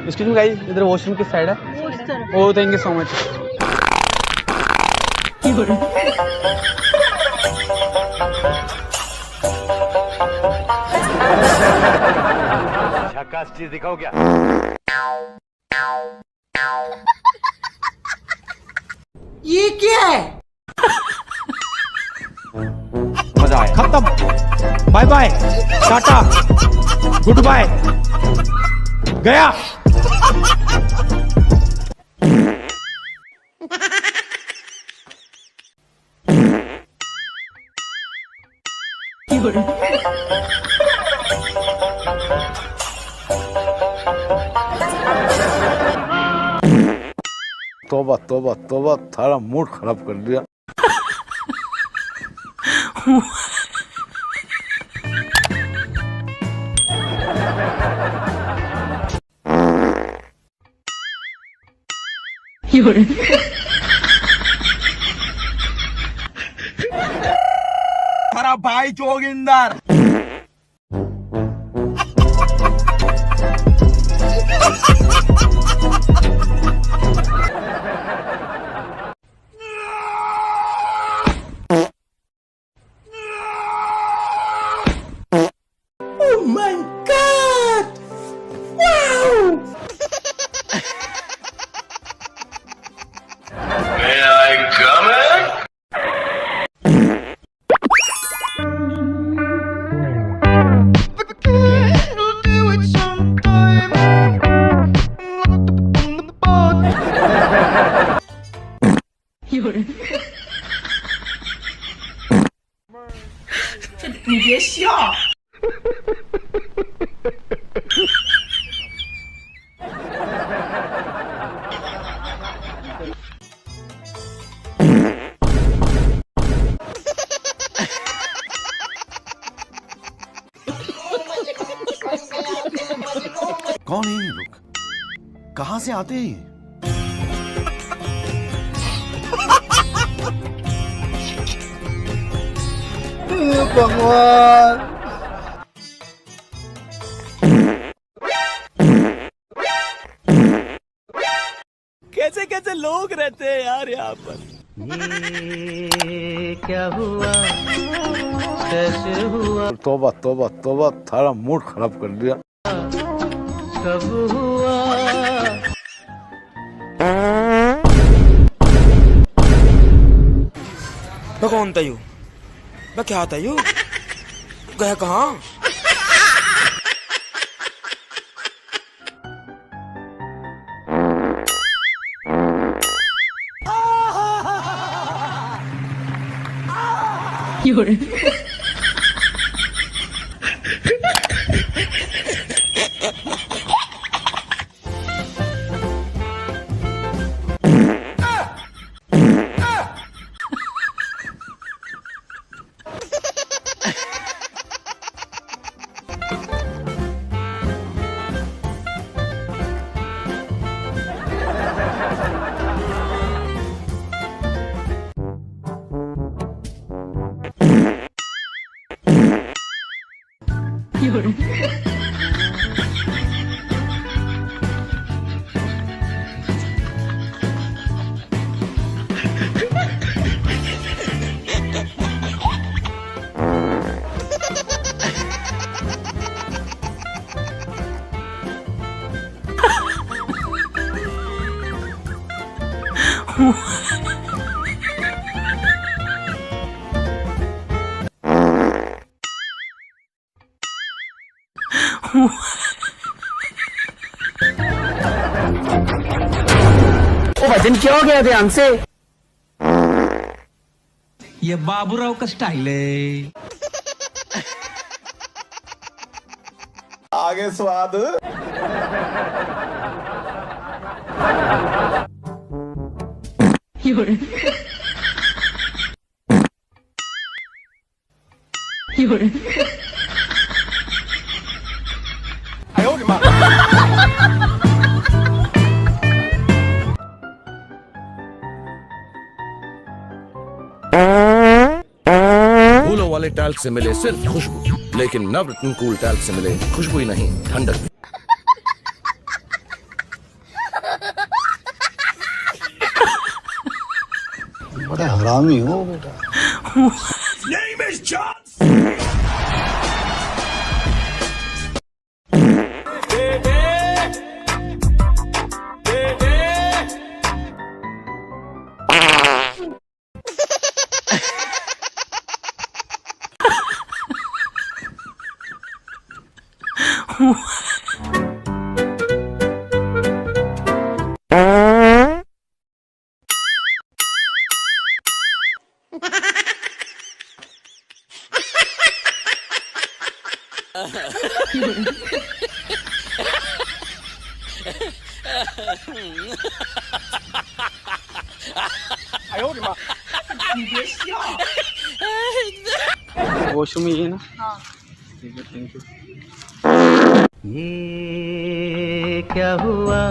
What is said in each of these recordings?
Excuse me guys, इधर washroom किस side है? Oh thank you so much. झकास चीज दिखाओ क्या? ये क्या है? मजा आया। खत्म, bye bye, tata, good bye, गया। तोबा तोबा तोबा, थारा मूड खराब कर दिया। थारा भाई Joginder. Oh my God! Wow! May I come in?你别笑。 कौन है ये लोग? कहाँ से आते हैं ये? भगवान, कैसे कैसे लोग रहते हैं यार यहाँ पर। ये क्या हुआ, कैसे हुआ, तोबा तोबा तोबा, थारा मूड खराब कर दिया। कब हुआ? मैं कौन था यू? मैं क्या था यू? गया कहाँ? वजन क्या हो गया ध्यान से? ये बाबूराव का स्टाइल है। आगे स्वाद। फूलों वाले टैल्क से मिले सिर्फ खुशबू, लेकिन नवरत्न कूल टैल्क से मिले खुशबू ही नहीं, ठंडक भी। बड़ा हरामी हो बेटा। वॉशरूम ही है ना? हाँ। ठीक है, थैंक यू। ये क्या हुआ?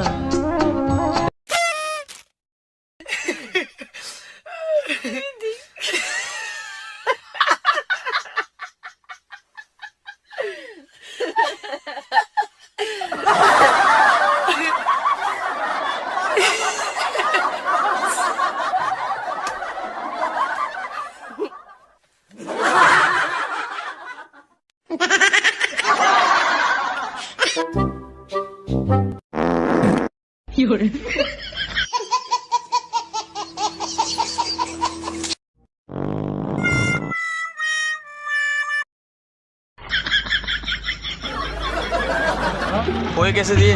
पोहे कैसे दिए?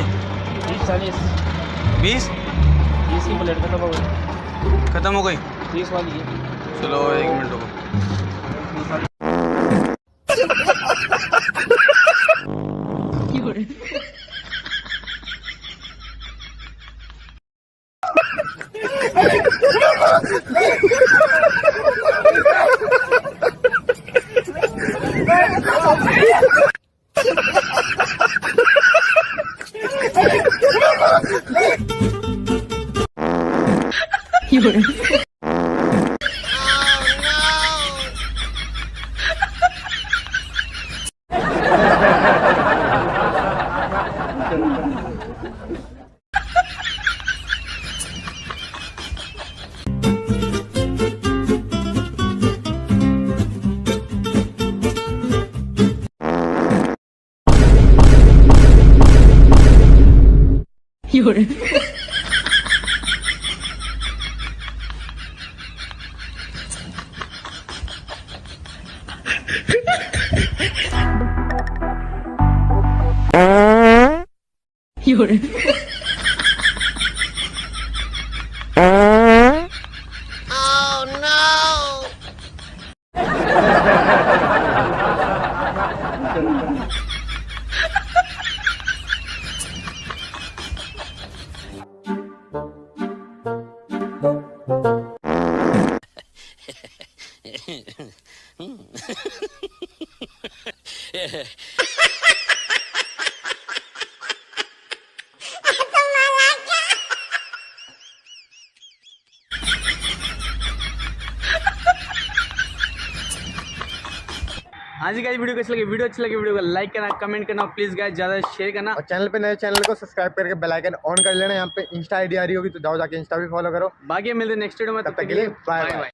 40 20 की प्लेट खत्म हो गई, खत्म हो गई। 30 वाली है। चलो 1 मिनट रुको। हाँ जी गाइस, वीडियो कैसी लगी? वीडियो को लाइक करना, कमेंट करना, प्लीज गाइस ज्यादा शेयर करना। और चैनल पे नए चैनल को सब्सक्राइब करके बेल आइकन ऑन कर लेना। यहाँ पे इंस्टा आईडी आ रही होगी तो जाओ जाके इंस्टा भी फॉलो करो। बाकी मिलते हैं नेक्स्ट वीडियो में, तब तक के लिए बाय बाय।